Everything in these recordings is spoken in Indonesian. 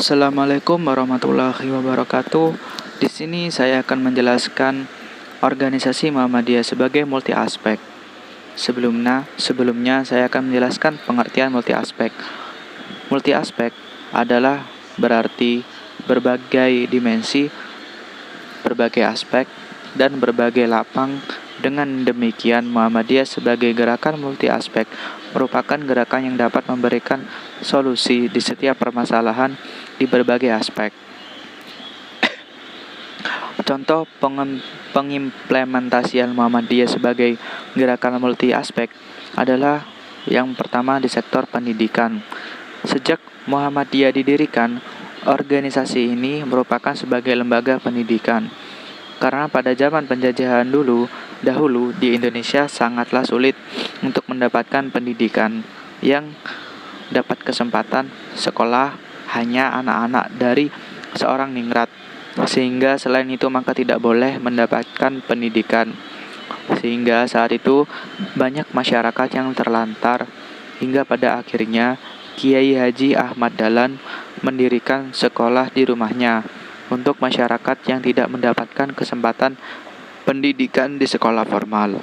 Assalamualaikum warahmatullahi wabarakatuh. Di sini saya akan menjelaskan organisasi Muhammadiyah sebagai multi aspek. Sebelumnya saya akan menjelaskan pengertian multi aspek. Multi aspek adalah berarti berbagai dimensi, berbagai aspek, dan berbagai lapang. Dengan demikian, Muhammadiyah sebagai gerakan multi aspek merupakan gerakan yang dapat memberikan solusi di setiap permasalahan di berbagai aspek. Contoh pengimplementasian Muhammadiyah sebagai gerakan multi aspek adalah yang pertama di sektor pendidikan. Sejak Muhammadiyah didirikan, organisasi ini merupakan sebagai lembaga pendidikan. Karena pada zaman penjajahan dahulu di Indonesia sangatlah sulit untuk mendapatkan pendidikan yang dapat kesempatan sekolah hanya anak-anak dari seorang ningrat. Sehingga selain itu maka tidak boleh mendapatkan pendidikan. Sehingga saat itu banyak masyarakat yang terlantar hingga pada akhirnya Kiai Haji Ahmad Dahlan mendirikan sekolah di rumahnya untuk masyarakat yang tidak mendapatkan kesempatan pendidikan di sekolah formal.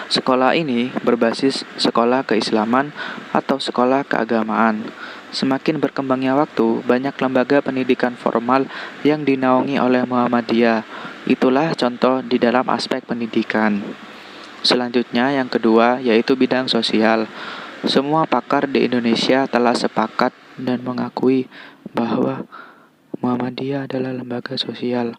Sekolah ini berbasis sekolah keislaman atau sekolah keagamaan. Semakin berkembangnya waktu, banyak lembaga pendidikan formal yang dinaungi oleh Muhammadiyah. Itulah contoh di dalam aspek pendidikan. Selanjutnya yang kedua yaitu bidang sosial. Semua pakar di Indonesia telah sepakat dan mengakui bahwa Muhammadiyah adalah lembaga sosial.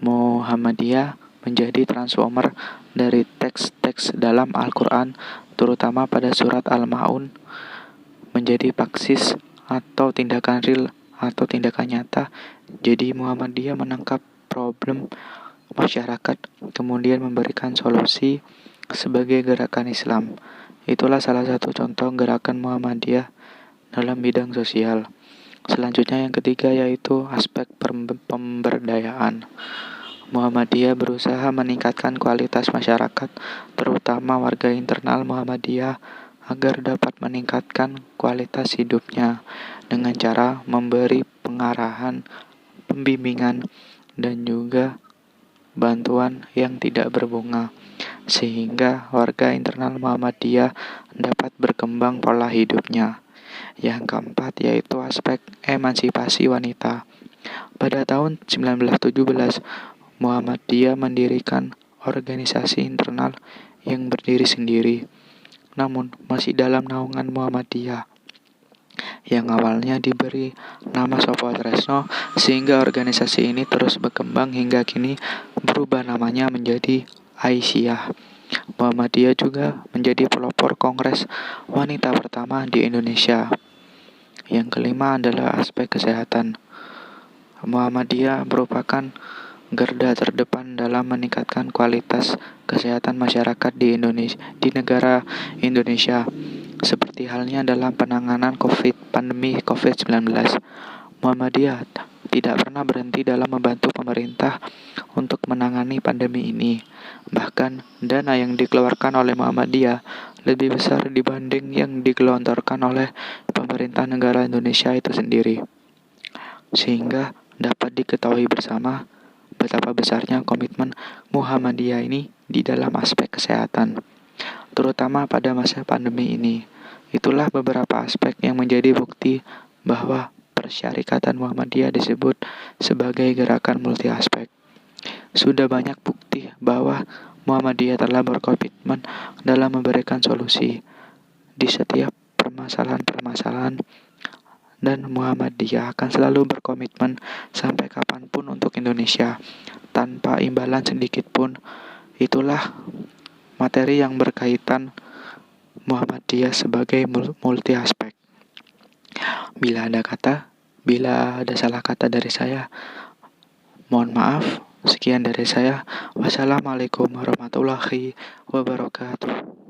Muhammadiyah menjadi transformer dari teks-teks dalam Al-Quran, terutama pada surat Al-Ma'un, menjadi praksis atau tindakan real atau tindakan nyata. Jadi Muhammadiyah menangkap problem masyarakat, kemudian memberikan solusi sebagai gerakan Islam. Itulah salah satu contoh gerakan Muhammadiyah dalam bidang sosial. Selanjutnya yang ketiga yaitu aspek pemberdayaan. Muhammadiyah berusaha meningkatkan kualitas masyarakat, terutama warga internal Muhammadiyah, agar dapat meningkatkan kualitas hidupnya dengan cara memberi pengarahan, pembimbingan, dan juga bantuan yang tidak berbunga, sehingga warga internal Muhammadiyah dapat berkembang pola hidupnya. Yang keempat yaitu aspek emansipasi wanita. Pada tahun 1917, Muhammadiyah mendirikan organisasi internal yang berdiri sendiri, namun masih dalam naungan Muhammadiyah, yang awalnya diberi nama Sopo Tresno, sehingga organisasi ini terus berkembang hingga kini berubah namanya menjadi Aisyah. Muhammadiyah juga menjadi pelopor Kongres Wanita pertama di Indonesia. Yang kelima adalah aspek kesehatan. Muhammadiyah merupakan garda terdepan dalam meningkatkan kualitas kesehatan masyarakat di negara Indonesia, seperti halnya dalam penanganan pandemi COVID-19. Muhammadiyah tidak pernah berhenti dalam membantu pemerintah untuk menangani pandemi ini. Bahkan dana yang dikeluarkan oleh Muhammadiyah lebih besar dibanding yang digelontorkan oleh pemerintah negara Indonesia itu sendiri. Sehingga dapat diketahui bersama betapa besarnya komitmen Muhammadiyah ini di dalam aspek kesehatan, terutama pada masa pandemi ini. Itulah beberapa aspek yang menjadi bukti bahwa Persyarikatan Muhammadiyah disebut sebagai gerakan multi aspek. Sudah banyak bukti bahwa Muhammadiyah telah berkomitmen dalam memberikan solusi di setiap permasalahan-permasalahan, dan Muhammadiyah akan selalu berkomitmen sampai kapanpun untuk Indonesia tanpa imbalan sedikit pun. Itulah materi yang berkaitan Muhammadiyah sebagai multi aspek. Bila ada salah kata dari saya, mohon maaf. Sekian dari saya. Wassalamualaikum warahmatullahi wabarakatuh.